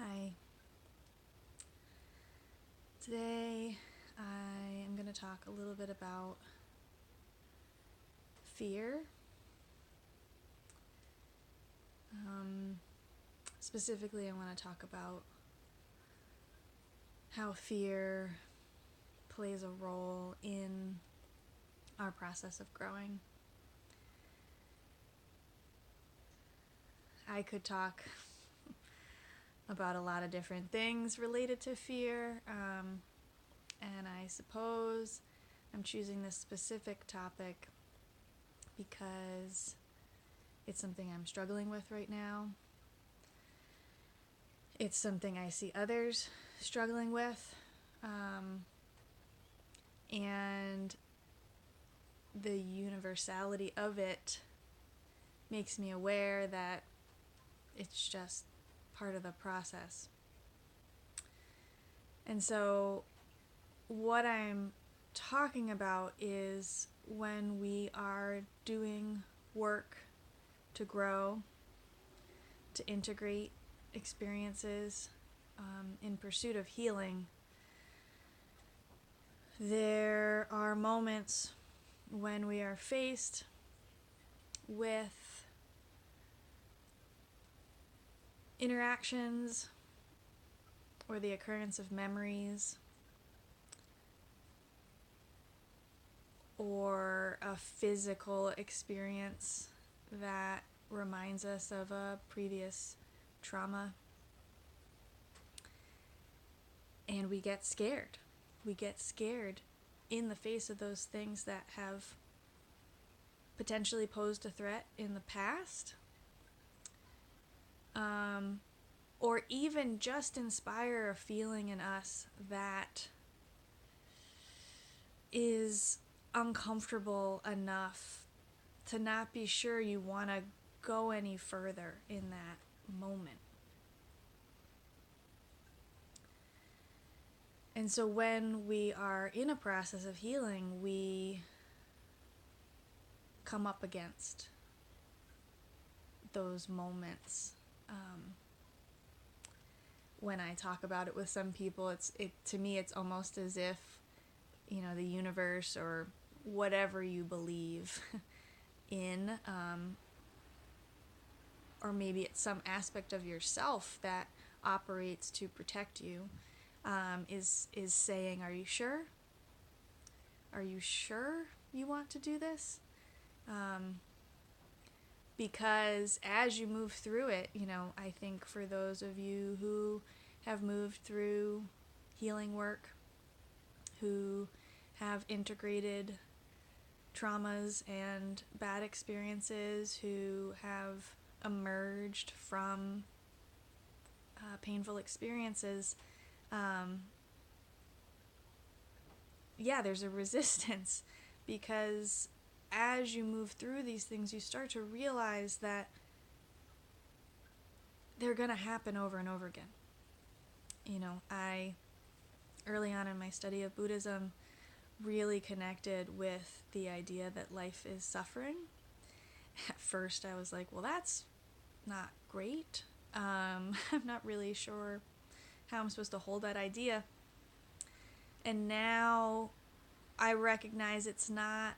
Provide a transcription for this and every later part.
Hi. Today I am going to talk a little bit about fear. Specifically, I want to talk about how fear plays a role in our process of growing. I could talk about a lot of different things related to fear, and I suppose I'm choosing this specific topic because it's something I'm struggling with right now. It's something I see others struggling with, and the universality of it makes me aware that it's just part of the process. And so what I'm talking about is when we are doing work to grow, to integrate experiences in pursuit of healing, there are moments when we are faced with interactions or the occurrence of memories or a physical experience that reminds us of a previous trauma. And we get scared. We get scared in the face of those things that have potentially posed a threat in the past, or even just inspire a feeling in us that is uncomfortable enough to not be sure you want to go any further in that moment. And so when we are in a process of healing, we come up against those moments. When I talk about it with some people, to me it's almost as if, the universe or whatever you believe in, or maybe it's some aspect of yourself that operates to protect you, is saying, "Are you sure? Are you sure you want to do this?" Because as you move through it, I think for those of you who have moved through healing work, who have integrated traumas and bad experiences, who have emerged from painful experiences, there's a resistance, because as you move through these things, you start to realize that they're going to happen over and over again. I, early on in my study of Buddhism, really connected with the idea that life is suffering. At first, I was like, well, that's not great. I'm not really sure how I'm supposed to hold that idea. And now I recognize it's not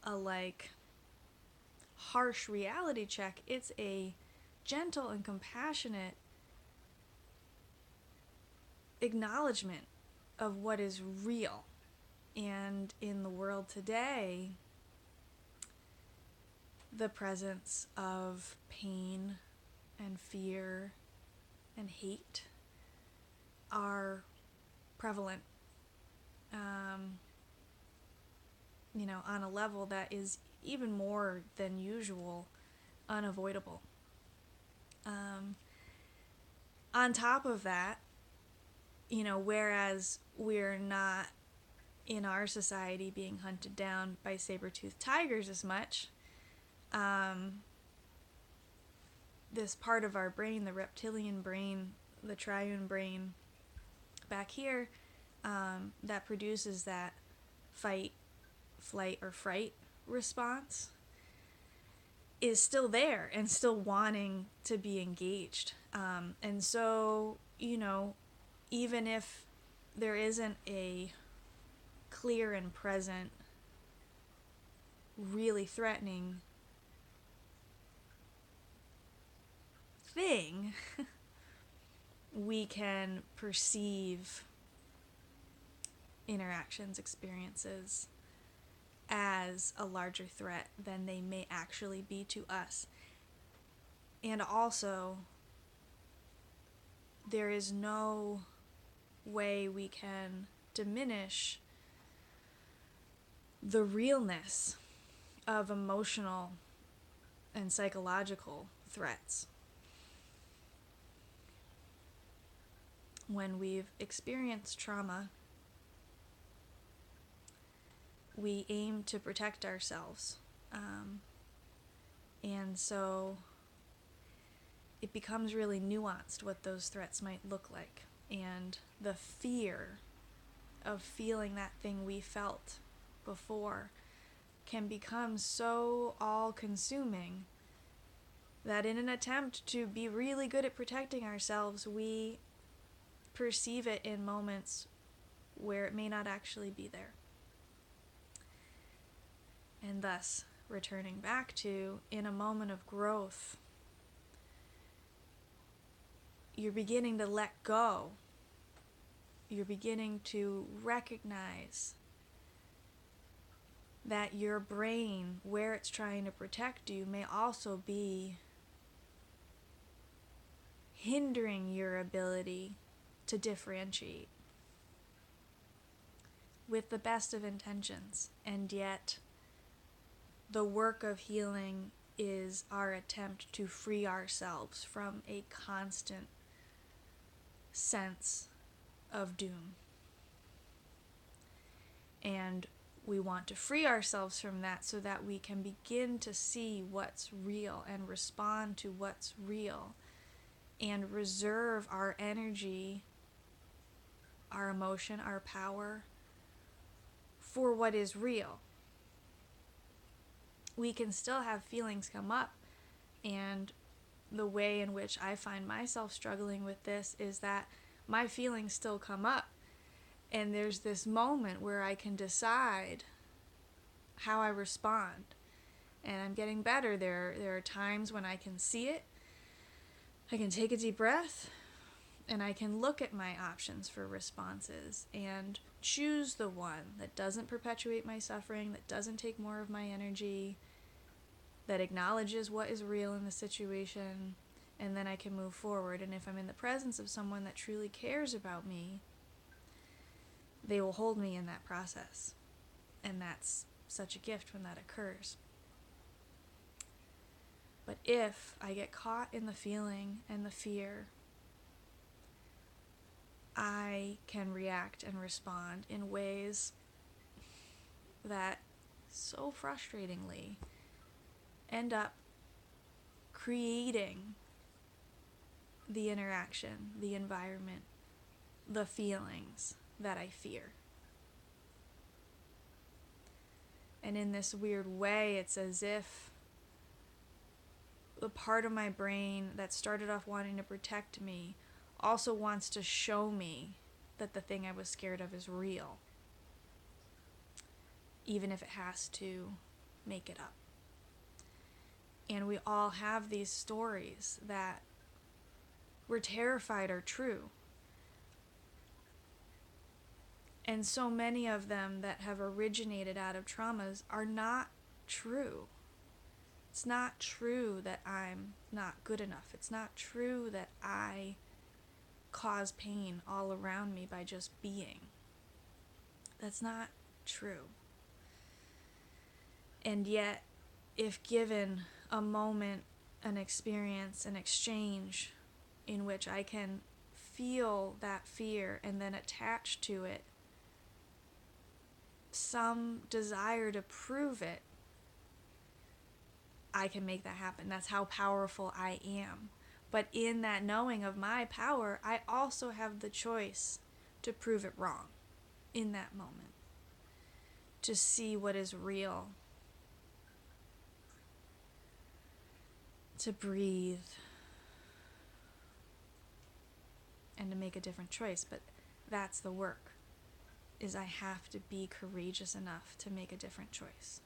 a harsh reality check. It's a gentle and compassionate acknowledgement of what is real. And in the world today, the presence of pain and fear and hate are prevalent, on a level that is even more than usual unavoidable. On top of that, whereas we're not in our society being hunted down by saber-toothed tigers as much, this part of our brain, the reptilian brain, the triune brain back here, that produces that fight, flight, or fright response, is still there and still wanting to be engaged. And so you know, even if there isn't a clear and present, really threatening thing, we can perceive interactions, experiences as a larger threat than they may actually be to us. And also, there is no way we can diminish the realness of emotional and psychological threats. When we've experienced trauma, we aim to protect ourselves. And so it becomes really nuanced what those threats might look like. And the fear of feeling that thing we felt before can become so all-consuming that in an attempt to be really good at protecting ourselves, we perceive it in moments where it may not actually be there. And thus, returning back to, in a moment of growth, you're beginning to let go. You're beginning to recognize that your brain, where it's trying to protect you, may also be hindering your ability to differentiate with the best of intentions. And yet, the work of healing is our attempt to free ourselves from a constant sense of doom. And we want to free ourselves from that so that we can begin to see what's real and respond to what's real and reserve our energy, our emotion, our power for what is real. We can still have feelings come up, and the way in which I find myself struggling with this is that my feelings still come up, and there's this moment where I can decide how I respond, and I'm getting better. There are times when I can see it, I can take a deep breath, and I can look at my options for responses and choose the one that doesn't perpetuate my suffering, that doesn't take more of my energy, that acknowledges what is real in the situation, and then I can move forward. And if I'm in the presence of someone that truly cares about me, they will hold me in that process. And that's such a gift when that occurs. But if I get caught in the feeling and the fear, I can react and respond in ways that so frustratingly end up creating the interaction, the environment, the feelings that I fear. And in this weird way, it's as if the part of my brain that started off wanting to protect me also wants to show me that the thing I was scared of is real, even if it has to make it up. And we all have these stories that we're terrified are true. And so many of them that have originated out of traumas are not true. It's not true that I'm not good enough. It's not true that I cause pain all around me by just being. That's not true. And yet, if given a moment, an experience, an exchange in which I can feel that fear and then attach to it some desire to prove it, I can make that happen. That's how powerful I am. But in that knowing of my power, I also have the choice to prove it wrong in that moment, to see what is real, to breathe, and to make a different choice. But that's the work, is I have to be courageous enough to make a different choice.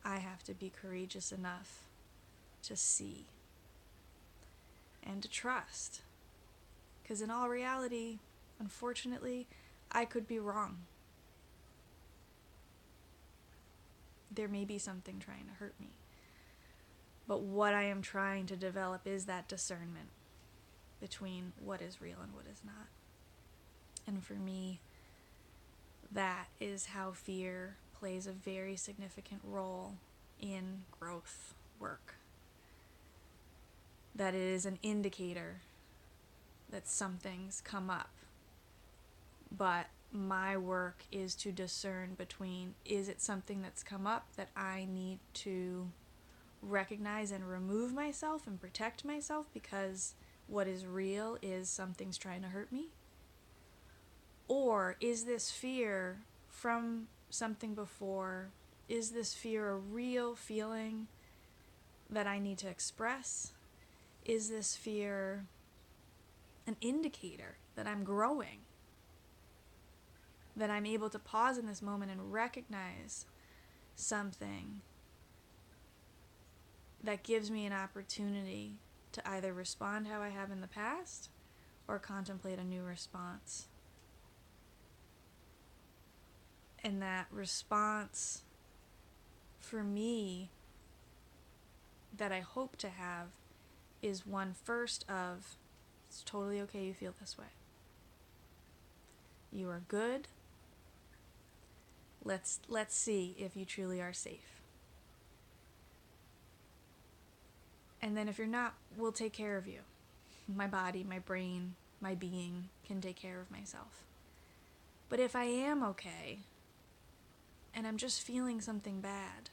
I have to be courageous enough to see and to trust. Because in all reality, unfortunately, I could be wrong. There may be something trying to hurt me. But what I am trying to develop is that discernment between what is real and what is not. And for me, that is how fear plays a very significant role in growth work. That it is an indicator that something's come up. But my work is to discern between, is it something that's come up that I need to recognize and remove myself and protect myself because what is real is something's trying to hurt me? Or is this fear from something before? Is this fear a real feeling that I need to express? Is this fear an indicator that I'm growing? That I'm able to pause in this moment and recognize something that gives me an opportunity to either respond how I have in the past or contemplate a new response. And that response, for me, that I hope to have is one first of, it's totally okay you feel this way. You are good. Let's see if you truly are safe. And then if you're not, we'll take care of you. My body, my brain, my being can take care of myself. But if I am okay, and I'm just feeling something bad,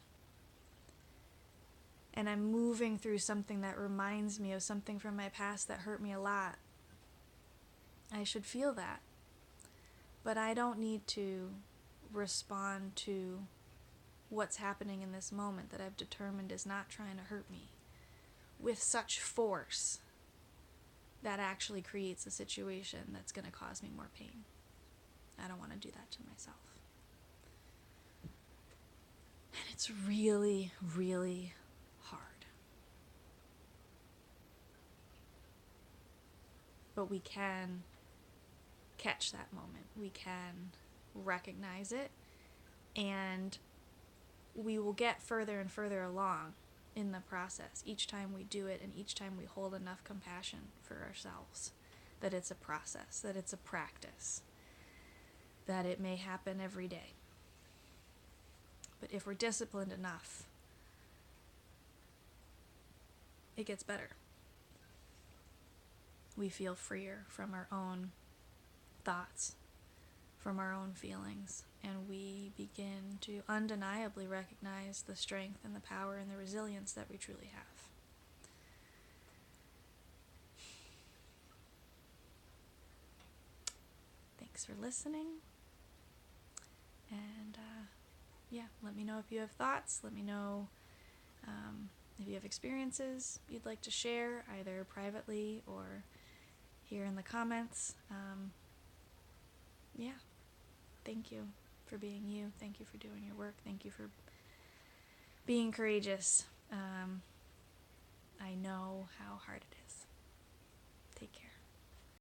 and I'm moving through something that reminds me of something from my past that hurt me a lot, I should feel that. But I don't need to respond to what's happening in this moment that I've determined is not trying to hurt me with such force that actually creates a situation that's going to cause me more pain. I don't want to do that to myself. And it's really, really hard. But we can catch that moment. We can recognize it, and we will get further and further along in the process each time we do it, and each time we hold enough compassion for ourselves that it's a process, that it's a practice, that it may happen every day. But if we're disciplined enough, it gets better. We feel freer from our own thoughts, from our own feelings, and we begin to undeniably recognize the strength and the power and the resilience that we truly have. Thanks for listening, and let me know if you have thoughts. Let me know if you have experiences you'd like to share, either privately or here in the comments. Thank you for being you. Thank you for doing your work. Thank you for being courageous. I know how hard it is.